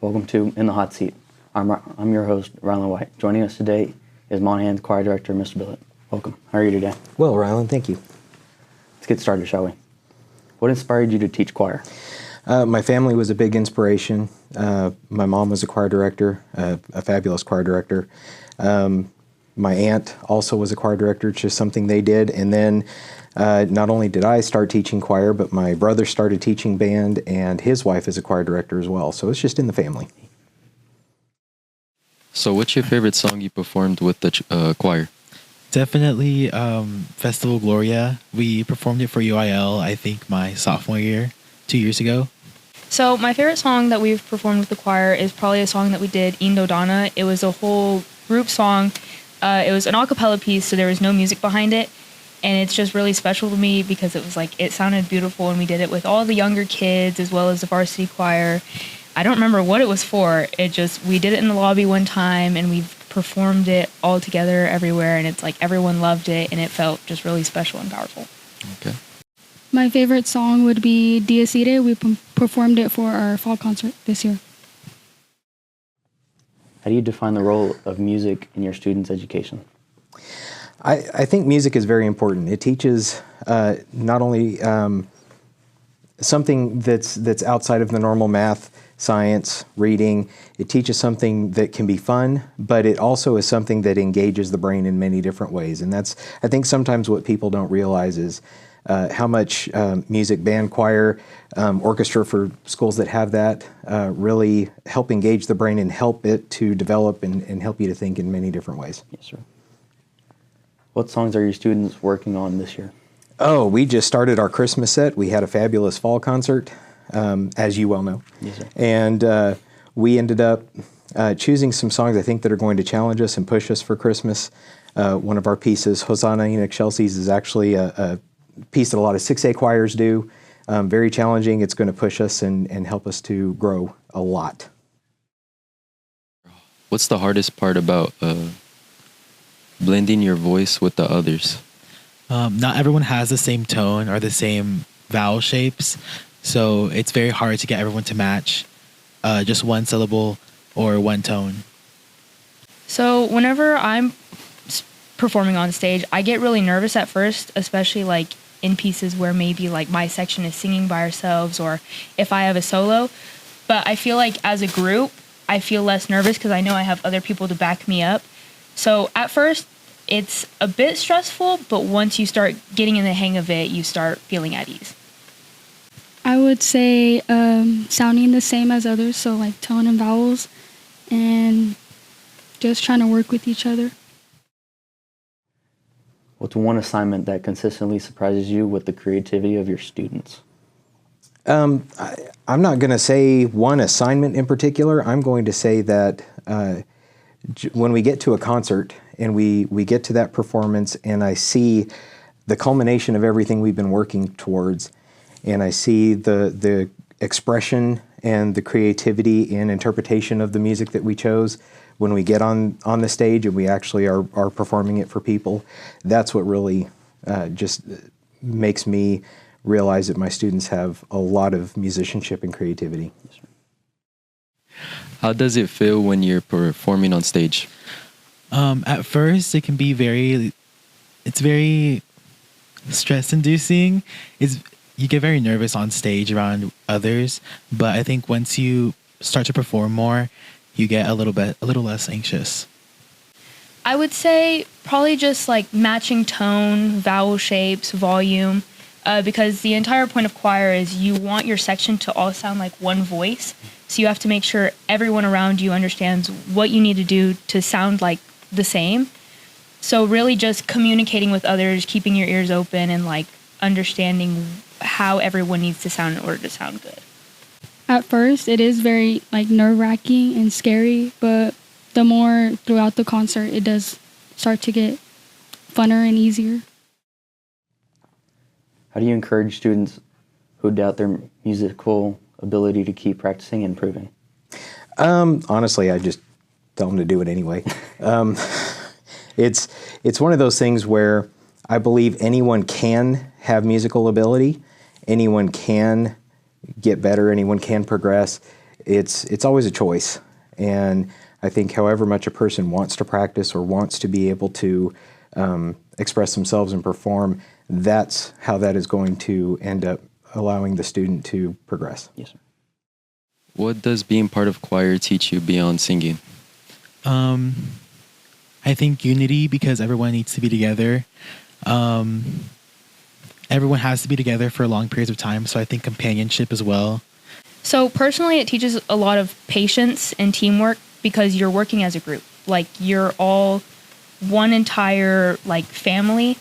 Welcome to In the Hot Seat. I'm your host, Rylan White. Joining us today is Monahans Choir Director, Mr. Billett. Welcome. How are you today? Well, Rylan, thank you. Let's get started, shall we? What inspired you to teach choir? My family was a big inspiration. My mom was a choir director, a fabulous choir director. My aunt also was a choir director, it's just something they did. And then not only did I start teaching choir, but my brother started teaching band, and his wife is a choir director as well. So it's just in the family. So what's your favorite song you performed with the choir? Definitely Festival Gloria. We performed it for UIL, I think, my sophomore year, 2 years ago. So my favorite song that we've performed with the choir is probably a song that we did, Indo Donna. It was a whole group song. It was an a cappella piece, so there was no music behind it. And it's just really special to me because it was like, it sounded beautiful, and we did it with all the younger kids as well as the varsity choir. I don't remember what it was for. We did it in the lobby one time, and we performed it all together everywhere, and it's like everyone loved it, and it felt just really special and powerful. Okay. My favorite song would be Dies Irae. We performed it for our fall concert this year. How do you define the role of music in your students' education? I think music is very important. It teaches not only something that's outside of the normal math, science, reading. It teaches something that can be fun, but it also is something that engages the brain in many different ways. And that's, I think, sometimes what people don't realize is how much music, band, choir, orchestra for schools that have that really help engage the brain and help it to develop and help you to think in many different ways. Yes, sir. What songs are your students working on this year? Oh, we just started our Christmas set. We had a fabulous fall concert, as you well know. Yes, sir. And we ended up choosing some songs I think that are going to challenge us and push us for Christmas. One of our pieces, Hosanna in Excelsis, is actually a piece that a lot of 6A choirs do. Very challenging. It's going to push us and help us to grow a lot. What's the hardest part about blending your voice with the others? Not everyone has the same tone or the same vowel shapes, so it's very hard to get everyone to match just one syllable or one tone. So whenever I'm performing on stage, I get really nervous at first, especially like in pieces where maybe like my section is singing by ourselves or if I have a solo. But I feel like as a group, I feel less nervous because I know I have other people to back me up. So at first, it's a bit stressful, but once you start getting in the hang of it, you start feeling at ease. I would say sounding the same as others, so like tone and vowels, and just trying to work with each other. What's one assignment that consistently surprises you with the creativity of your students? I'm not going to say one assignment in particular. I'm going to say that when we get to a concert and we get to that performance and I see the culmination of everything we've been working towards, and I see the expression and the creativity and interpretation of the music that we chose when we get on the stage and we actually are performing it for people, that's what really just makes me realize that my students have a lot of musicianship and creativity. How does it feel when you're performing on stage? At first, it can be very stress-inducing. You get very nervous on stage around others, but I think once you start to perform more, you get a little less anxious. I would say probably just like matching tone, vowel shapes, volume, because the entire point of choir is you want your section to all sound like one voice. So you have to make sure everyone around you understands what you need to do to sound like the same. So really just communicating with others, keeping your ears open, and like understanding how everyone needs to sound in order to sound good. At first, it is very like nerve-wracking and scary, but the more throughout the concert, it does start to get funner and easier. How do you encourage students who doubt their musical ability to keep practicing and improving? Honestly, I just tell them to do it anyway. It's one of those things where I believe anyone can have musical ability, anyone can get better, anyone can progress. it's always a choice. And I think however much a person wants to practice or wants to be able to express themselves and perform, that's how that is going to end up allowing the student to progress. Yes, sir. What does being part of choir teach you beyond singing? I think unity, because everyone needs to be together. Everyone has to be together for long periods of time, so I think companionship as well. So personally, it teaches a lot of patience and teamwork because you're working as a group. Like, you're all one entire like family.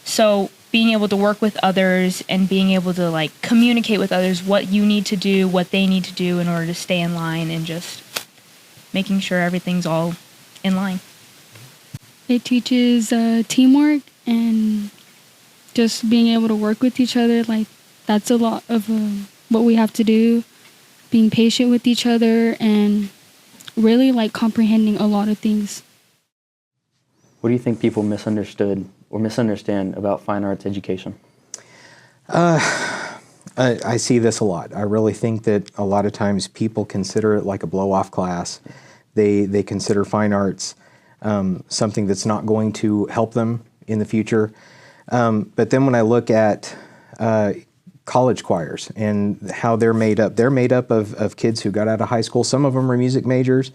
So being able to work with others and being able to like communicate with others what you need to do, what they need to do in order to stay in line, and just making sure everything's all in line. It teaches teamwork and just being able to work with each other. Like, that's a lot of what we have to do. Being patient with each other and really like comprehending a lot of things. What do you think people misunderstood or misunderstand about fine arts education? I see this a lot. I really think that a lot of times people consider it like a blow-off class. They consider fine arts something that's not going to help them in the future. But then when I look at college choirs and how they're made up of kids who got out of high school. Some of them are music majors.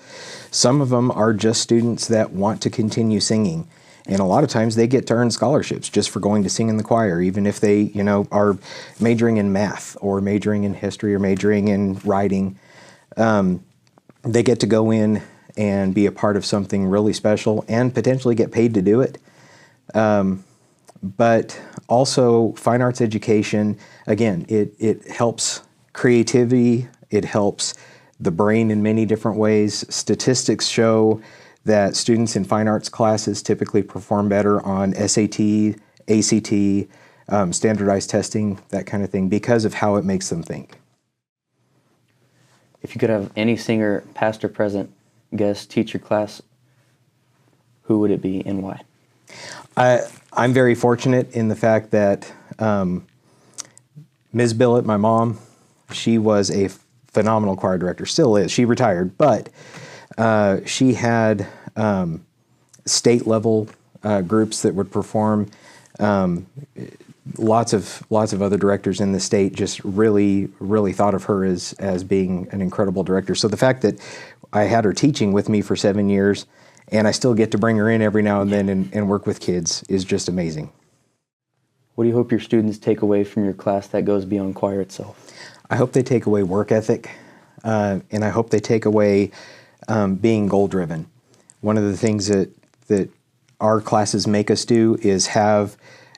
Some of them are just students that want to continue singing. And a lot of times they get to earn scholarships just for going to sing in the choir, even if they, are majoring in math or majoring in history or majoring in writing. They get to go in and be a part of something really special and potentially get paid to do it. But also fine arts education, again, it helps creativity, it helps the brain in many different ways. Statistics show that students in fine arts classes typically perform better on SAT, ACT, standardized testing, that kind of thing, because of how it makes them think. If you could have any singer, past or present, guest teach your class, who would it be and why? I'm very fortunate in the fact that Ms. Billett, my mom, she was a phenomenal choir director, still is. She retired, but she had state level groups that would perform. Lots of other directors in the state just really thought of her as being an incredible director. So the fact that I had her teaching with me for 7 years, and I still get to bring her in every now and then and work with kids is just amazing. What do you hope your students take away from your class that goes beyond choir itself? I hope they take away work ethic, and I hope they take away being goal-driven. One of the things that our classes make us do is have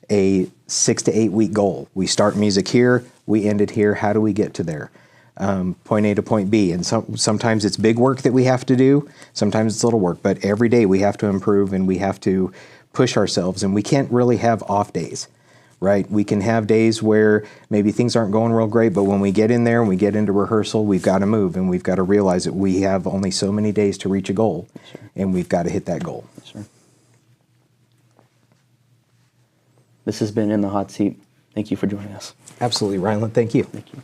a 6 to 8 week goal. We start music here, we end it here. How do we get to there? Point A to point B. And sometimes it's big work that we have to do. Sometimes it's little work. But every day we have to improve and we have to push ourselves. And we can't really have off days, right? We can have days where maybe things aren't going real great, but when we get in there and we get into rehearsal, we've got to move and we've got to realize that we have only so many days to reach a goal. Yes, sir. And we've got to hit that goal. Yes, sir. This has been In the Hot Seat. Thank you for joining us. Absolutely, Ryland. Thank you. Thank you.